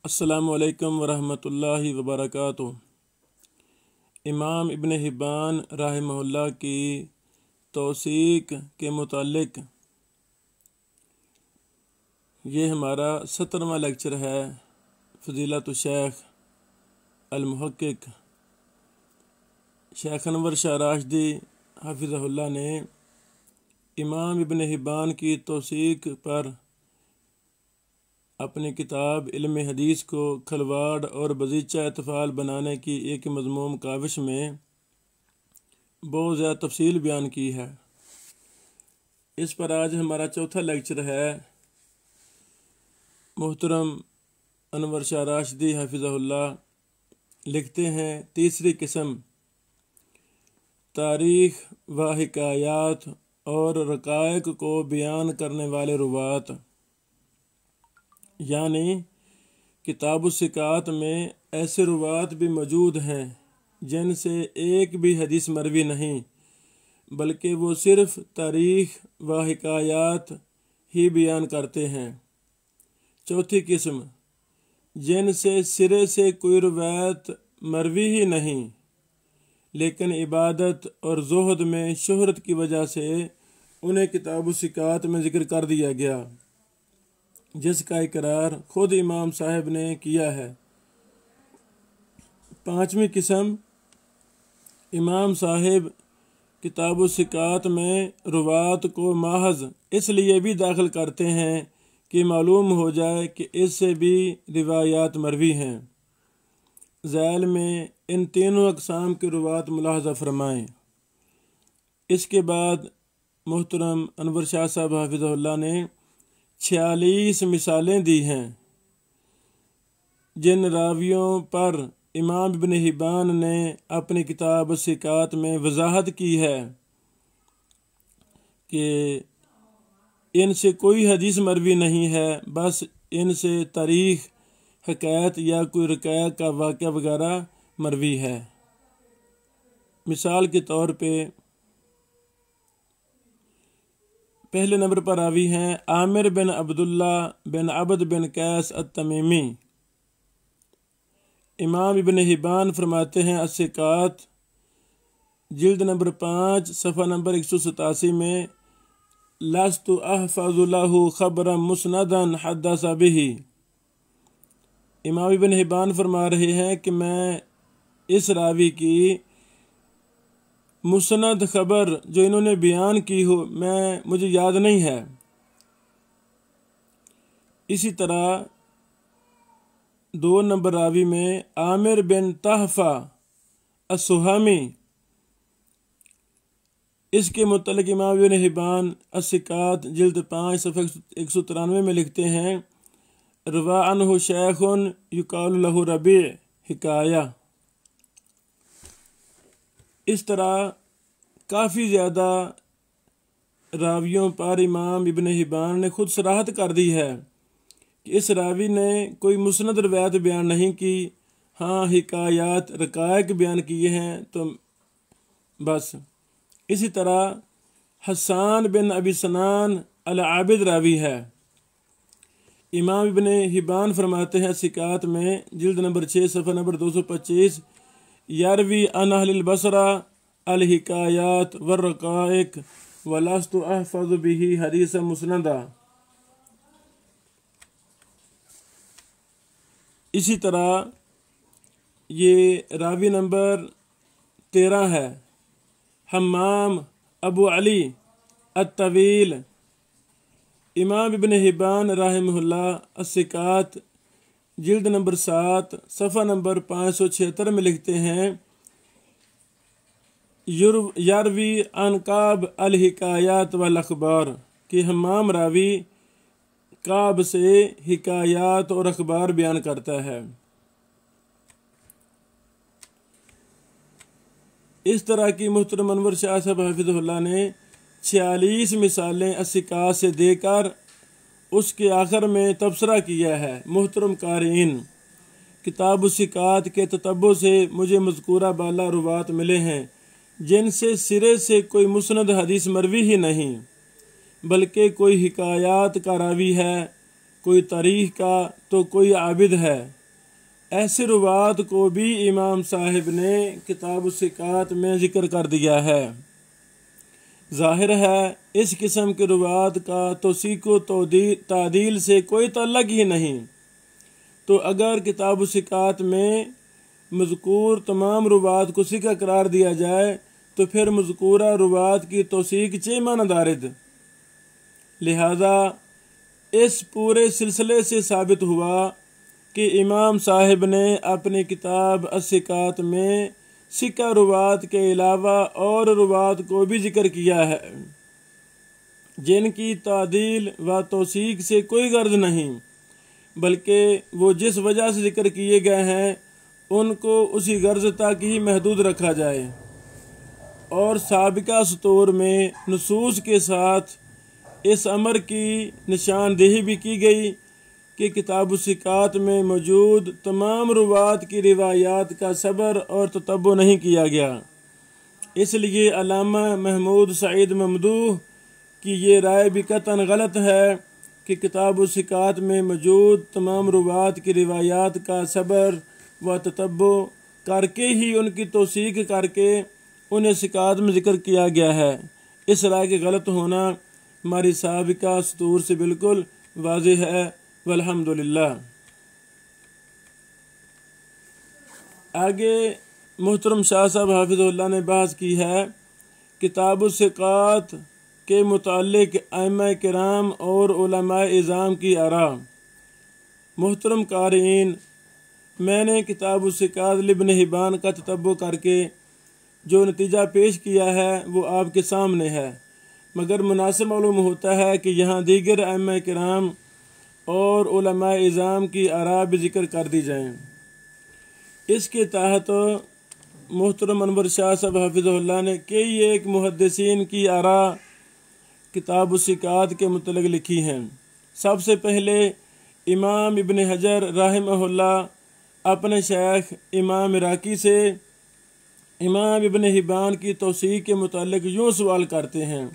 السلام علیکم ورحمۃ اللہ وبرکاتہ۔ امام ابن حبان رحمہ اللہ کی توثیق کے متعلق یہ ہمارا 17واں لیکچر ہے۔ فضیلت الشیخ المحقق شیخ انور شاہ راشدی حفظہ اللہ نے امام ابن حبان کی توثیق پر اپنی کتاب علم حدیث کو کھلواڑ اور بزیچہ اطفال بنانے کی ایک مذموم کاوش میں بہت زیادہ تفصیل بیان کی ہے۔ اس پر آج ہمارا چوتھا لیکچر ہے۔ محترم انور شاہ راشدی حفظہ اللہ لکھتے ہیں، تیسری قسم تاریخ و حکایات اور رقائق کو بیان کرنے والے روات، یعنی کتاب الثقات میں ایسے روات بھی موجود ہیں جن سے ایک بھی حدیث مروی نہیں، بلکہ وہ صرف تاریخ و حکایات ہی بیان کرتے ہیں۔ چوتھی قسم جن سے سرے سے کوئی روایت مروی ہی نہیں، لیکن عبادت اور زہد میں شہرت کی وجہ سے انہیں کتاب الثقات میں ذکر کر دیا گیا، جس کا اقرار خود امام صاحب نے کیا ہے۔ پانچویں قسم امام صاحب کتاب الثقات میں روات کو محض اس لیے بھی داخل کرتے ہیں کہ معلوم ہو جائے کہ اس سے بھی روایات مروی ہیں۔ ذیل میں ان تینوں اقسام کے روات ملاحظہ فرمائیں۔ اس کے بعد محترم انور شاہ صاحب حفظہ اللہ نے 46 مثالیں دی ہیں جن راویوں پر امام ابن حبان نے اپنی کتاب الثقات میں وضاحت کی ہے کہ ان سے کوئی حدیث مروی نہیں ہے، بس ان سے تاریخ، حکایت یا کوئی رقائق کا واقعہ وغیرہ مروی ہے۔ مثال کے طور پہ پہلے نمبر پر راوی ہیں عامر بن عبداللہ بن عبد بن قیس التمیمی۔ امام ابن حبان فرماتے ہیں الثقات جلد نمبر 5 صفحہ نمبر 187 میں لست احفظ له خبرا مسندا حدث به۔ امام ابن حبان فرما رہے ہیں کہ میں اس راوی کی مسند خبر جو انہوں نے بیان کی ہو مجھے یاد نہیں ہے۔ اسی طرح 2 نمبر راوی میں عامر بن تحفہ السہامی، اس کے متعلق امام ابن حبان الثقات جلد 5 صفحہ 193 میں لکھتے ہیں روا عنہ شیخ یقال لہ ربیع حکایہ۔ اس طرح کافی زیادہ راویوں پر امام ابن حبان نے خود صراحت کر دی ہے کہ اس راوی نے کوئی مسند روایت بیان نہیں کی، ہاں حکایات رقائق بیان کیے ہیں تو بس۔ اسی طرح حسان بن ابی سنان العابد راوی ہے۔ امام ابن حبان فرماتے ہیں ثقات میں جلد نمبر 6 صفحہ نمبر 225 یروی عن اہل البصرہ الحکایات والرقائق ولست احفظ به حدیث مسندا۔ اسی طرح یہ راوی نمبر 13 ہے حمام ابو علی الطویل۔ امام ابن حبان رحمہ اللہ الثقات جلد نمبر 7 صفحہ نمبر 576 میں لکھتے ہیں یروی عن کعب الحکایات والاخبار، کہ حمام راوی کعب سے حکایات اور اخبار بیان کرتا ہے۔ اس طرح کی محترم انور شاہ صاحب حفظہ اللہ نے 46 مثالیں الثقات سے دے کر اس کے آخر میں تبصرہ کیا ہے۔ محترم قارئین، کتاب الثقات کے تتبع سے مجھے مذکورہ بالا روات ملے ہیں جن سے سرے سے کوئی مسند حدیث مروی ہی نہیں، بلکہ کوئی حکایات کا راوی ہے کوئی تاریخ کا تو کوئی عابد ہے۔ ایسے روات کو بھی امام صاحب نے کتاب الثقات میں ذکر کر دیا ہے۔ ظاہر ہے اس قسم کے روات کا توثیق و تعدیل سے کوئی تعلق ہی نہیں، تو اگر کتاب الثقات میں مذکور تمام روات کو ثقہ قرار دیا جائے تو پھر مذکورہ روات کی توثیق چہ معنی دارد۔ لہذا اس پورے سلسلے سے ثابت ہوا کہ امام صاحب نے اپنی کتاب الثقات میں ثقہ روات کے علاوہ اور روات کو بھی ذکر کیا ہے جن کی تعدیل و توثیق سے کوئی غرض نہیں، بلکہ وہ جس وجہ سے ذکر کیے گئے ہیں ان کو اسی غرض تک ہی محدود رکھا جائے۔ اور سابقہ سطور میں نصوص کے ساتھ اس امر کی نشاندہی بھی کی گئی کہ کتاب الثقات میں موجود تمام روات کی روایات کا صبر اور تتبع نہیں کیا گیا۔ اس لیے علامہ محمود سعید ممدوح کی یہ رائے بھی قطعاً غلط ہے کہ کتاب الثقات میں موجود تمام روات کی روایات کا صبر و تتبع کر کے ہی ان کی توثیق کر کے انہیں ثقات میں ذکر کیا گیا ہے۔ اس رائے کے غلط ہونا ہماری سابقہ سطور سے بالکل واضح ہے، والحمدللہ۔ آگے محترم شاہ صاحب حافظ اللہ نے بحث کی ہے کتاب الثقات کے متعلق ائمہ کرام اور علماء اعظام کی آراء۔ محترم قارئین، میں نے کتاب الثقات لابن حبان کا تتبع کر کے جو نتیجہ پیش کیا ہے وہ آپ کے سامنے ہے، مگر مناسب معلوم ہوتا ہے کہ یہاں دیگر ائمہ کرام اور علماء اعظام کی آراء بھی ذکر کر دی جائیں۔ اس کے تحت محترم انور شاہ صاحب حافظ اللہ نے کئی ایک محدثین کی آراء کتاب الثقات کے متعلق لکھی ہیں۔ سب سے پہلے امام ابن حجر رحمہ اللہ اپنے شیخ امام عراقی سے امام ابن حبان کی توثیق کے متعلق یوں سوال کرتے ہیں۔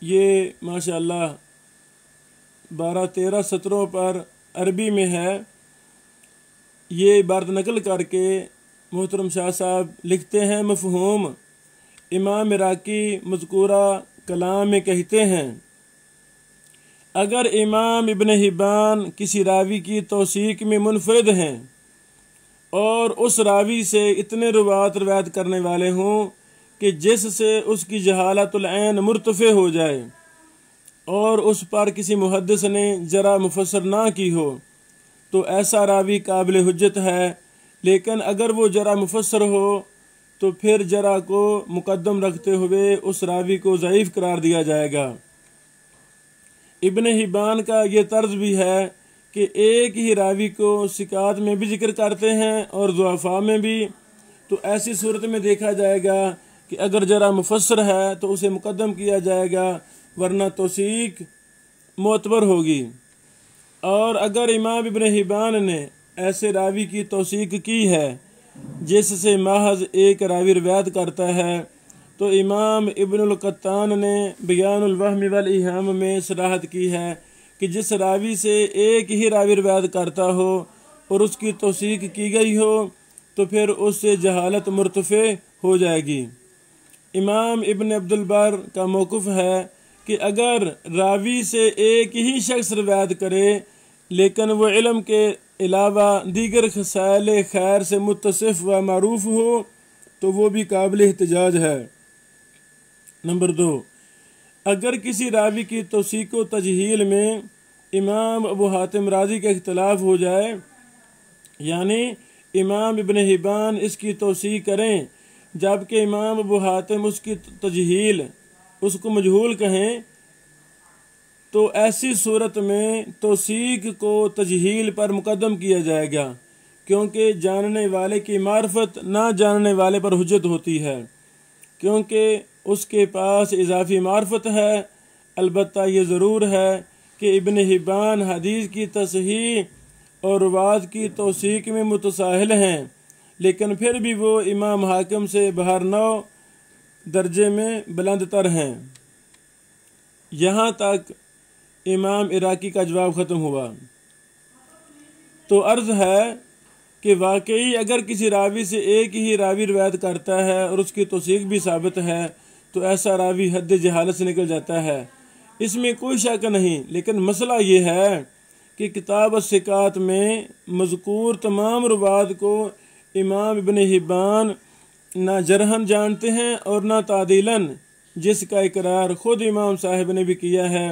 یہ ماشاءاللہ 12-13 سطروں پر عربی میں ہے۔ یہ عبارت نقل کر کے محترم شاہ صاحب لکھتے ہیں، مفہوم امام عراقی مذکورہ کلام میں کہتے ہیں اگر امام ابن حبان کسی راوی کی توثیق میں منفرد ہیں اور اس راوی سے اتنے روایت کرنے والے ہوں کہ جس سے اس کی جہالت العین مرتفع ہو جائے اور اس پر کسی محدث نے جرح مفسر نہ کی ہو تو ایسا راوی قابل حجت ہے، لیکن اگر وہ جرح مفسر ہو تو پھر جرح کو مقدم رکھتے ہوئے اس راوی کو ضعیف قرار دیا جائے گا۔ ابن حبان کا یہ طرز بھی ہے کہ ایک ہی راوی کو ثقات میں بھی ذکر کرتے ہیں اور ضعفاء میں بھی، تو ایسی صورت میں دیکھا جائے گا کہ اگر جرح مفسر ہے تو اسے مقدم کیا جائے گا، ورنہ توثیق معتبر ہوگی۔ اور اگر امام ابن حبان نے ایسے راوی کی توثیق کی ہے جس سے محض ایک راوی روایت کرتا ہے تو امام ابن القطان نے بیان الوہم والایہام میں صراحت کی ہے کہ جس راوی سے ایک ہی راوی روایت کرتا ہو اور اس کی توثیق کی گئی ہو تو پھر اس سے جہالت مرتفع ہو جائے گی۔ امام ابن عبد البر کا موقف ہے کہ اگر راوی سے ایک ہی شخص روایت کرے لیکن وہ علم کے علاوہ دیگر خصائل خیر سے متصف و معروف ہو تو وہ بھی قابل احتجاج ہے۔ نمبر 2، اگر کسی راوی کی توثیق و تجہیل میں امام ابو حاتم رازی کا اختلاف ہو جائے، یعنی امام ابن حبان اس کی توثیق کریں جبکہ امام ابو حاتم اس کی تجہیل اس کو مجہول کہیں، تو ایسی صورت میں توثیق کو تجہیل پر مقدم کیا جائے گا، کیونکہ جاننے والے کی معرفت نہ جاننے والے پر حجت ہوتی ہے، کیونکہ اس کے پاس اضافی معرفت ہے۔ البتہ یہ ضرور ہے کہ ابن حبان حدیث کی تصحیح اور روات کی توثیق میں متساہل ہیں، لیکن پھر بھی وہ امام حاکم سے بہر نو درجے میں بلند تر ہیں۔ یہاں تک امام عراقی کا جواب ختم ہوا۔ تو عرض ہے کہ واقعی اگر کسی راوی سے ایک ہی راوی روایت کرتا ہے اور اس کی توثیق بھی ثابت ہے تو ایسا راوی حد جہالت سے نکل جاتا ہے، اس میں کوئی شک نہیں۔ لیکن مسئلہ یہ ہے کہ کتاب الثقات میں مذکور تمام روات کو امام ابن حبان نہ جرحن جانتے ہیں اور نہ تعدیلاً، جس کا اقرار خود امام صاحب نے بھی کیا ہے،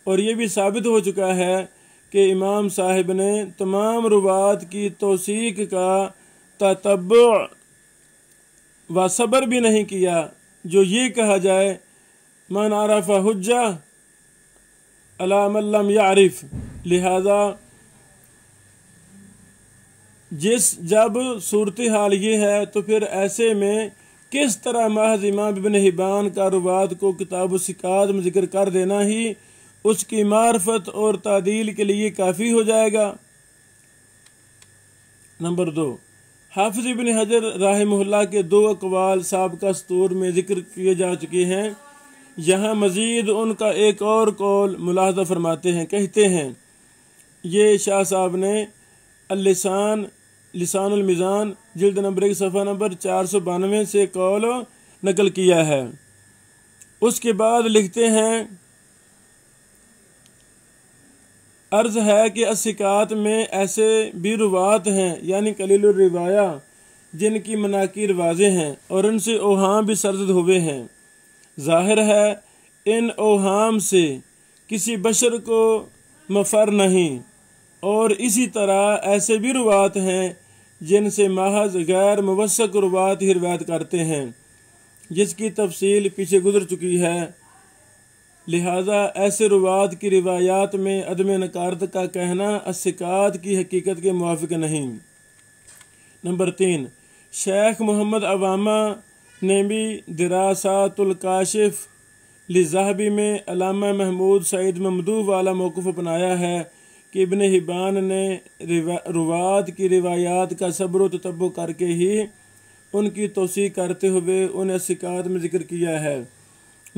اور یہ بھی ثابت ہو چکا ہے کہ امام صاحب نے تمام روات کی توثیق کا تتبع و صبر بھی نہیں کیا۔ جو یہ کہا جائے من عرف حجہ علی من لم یعرف، لہذا جب صورتحال یہ ہے تو پھر ایسے میں کس طرح محض امام ابن حبان کا روات کو کتاب الثقات میں ذکر کر دینا ہی اس کی معرفت اور تعدیل کے لیے کافی ہو جائے گا؟ نمبر 2، حافظ ابن حجر رحمہ اللہ کے 2 اقوال سابقہ سطور میں ذکر کیے جا چکے ہیں۔ یہاں مزید ان کا ایک اور قول ملاحظہ فرماتے ہیں، کہتے ہیں یہ شاہ صاحب نے لسان المیزان جلد نمبر 1 صفحہ نمبر 492 سے قول نقل کیا ہے۔ اس کے بعد لکھتے ہیں عرض ہے کہ الثقات میں ایسے بھی روات ہیں یعنی قلیل الروایہ جن کی مناکیر واضح ہیں اور ان سے اوہام بھی سرزد ہوئے ہیں۔ ظاہر ہے ان اوہام سے کسی بشر کو مفر نہیں، اور اسی طرح ایسے بھی روات ہیں جن سے محض غیر موثق روات ہی روایت کرتے ہیں، جس کی تفصیل پیچھے گزر چکی ہے۔ لہذا ایسے روات کی روایات میں عدم نکارت کا کہنا الثقات کی حقیقت کے موافق نہیں۔ نمبر 3، شیخ محمد عوامہ نے بھی دراسات الکاشف للذہبی میں علامہ محمود سعید ممدوح والا موقف اپنایا ہے کہ ابن حبان نے روات کی روایات کا صبر و تتبع کر کے ہی ان کی توثیق کرتے ہوئے انہیں الثقات میں ذکر کیا ہے۔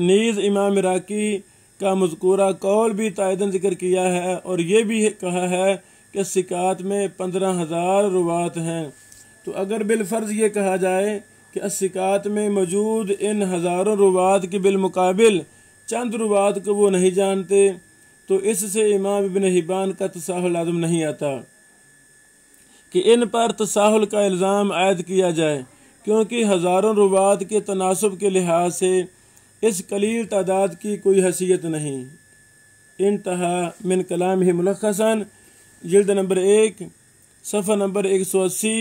نیز امام عراقی کا مذکورہ قول بھی تائیداً ذکر کیا ہے اور یہ بھی کہا ہے کہ الثقات میں 15,000 روات ہیں۔ تو اگر بالفرض یہ کہا جائے کہ الثقات میں موجود ان ہزاروں روات کے بالمقابل چند روات کو وہ نہیں جانتے، تو اس سے امام ابن حبان کا تساہل لازم نہیں آتا کہ ان پر تساہل کا الزام عائد کیا جائے، کیونکہ ہزاروں روات کے تناسب کے لحاظ سے اس قلیل تعداد کی کوئی حیثیت نہیں۔ انتہا من کلامہ ملخصاً جلد نمبر 1 صفحہ نمبر 180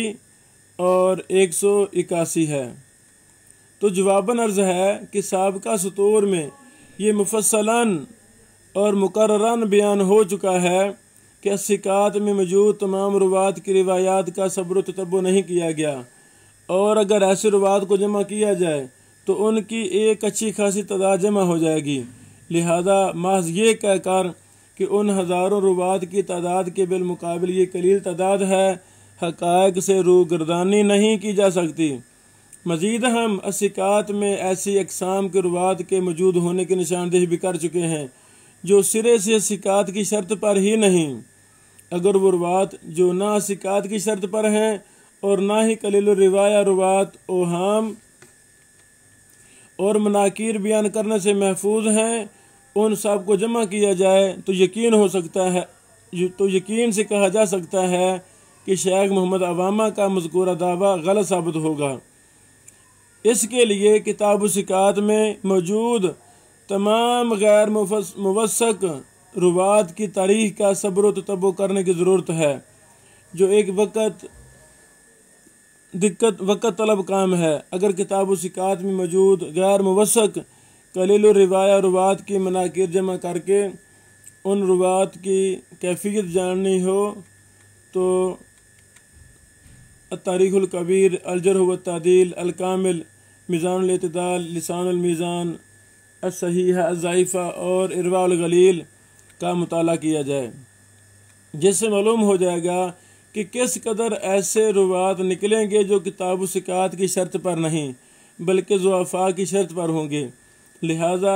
اور 181 ہے۔ تو جواباً عرض ہے کہ سابقہ سطور میں یہ مفصلاً اور مقرراً بیان ہو چکا ہے کہ الثقات میں موجود تمام روات کی روایات کا صبر و تتبع نہیں کیا گیا، اور اگر ایسے روات کو جمع کیا جائے تو ان کی ایک اچھی خاصی تعداد جمع ہو جائے گی۔ لہذا محض یہ کہہ کر کہ ان ہزاروں روات کی تعداد کے بالمقابل یہ قلیل تعداد ہے، حقائق سے روگردانی نہیں کی جا سکتی۔ مزید ہم الثقات میں ایسی اقسام کے روات کے موجود ہونے کی نشاندہی بھی کر چکے ہیں جو سرے سے الثقات کی شرط پر ہی نہیں۔ اگر وہ روات جو نہ الثقات کی شرط پر ہیں اور نہ ہی قلیل الروایہ روات اوہام اور مناکیر بیان کرنے سے محفوظ ہیں، ان سب کو جمع کیا جائے تو یقین سے کہا جا سکتا ہے کہ شیخ محمد عوامہ کا مذکورہ دعویٰ غلط ثابت ہوگا۔ اس کے لیے کتاب الثقات میں موجود تمام غیر موثق روات کی تاریخ کا صبر و تتبع کرنے کی ضرورت ہے، جو ایک وقت طلب کام ہے۔ اگر کتاب الثقات میں موجود غیر موثق قلیل الروایہ روات کی مناکیر جمع کر کے ان روات کی کیفیت جاننی ہو تو التاریخ الکبیر، الجرح والتعدیل، الکامل، میزان الاعتدال، لسان المیزان، الصحیحہ، الضعیفہ اور ارواء الغلیل کا مطالعہ کیا جائے، جس سے معلوم ہو جائے گا کہ کس قدر ایسے روات نکلیں گے جو کتاب الثقات کی شرط پر نہیں بلکہ ضعفاء کی شرط پر ہوں گے۔ لہذا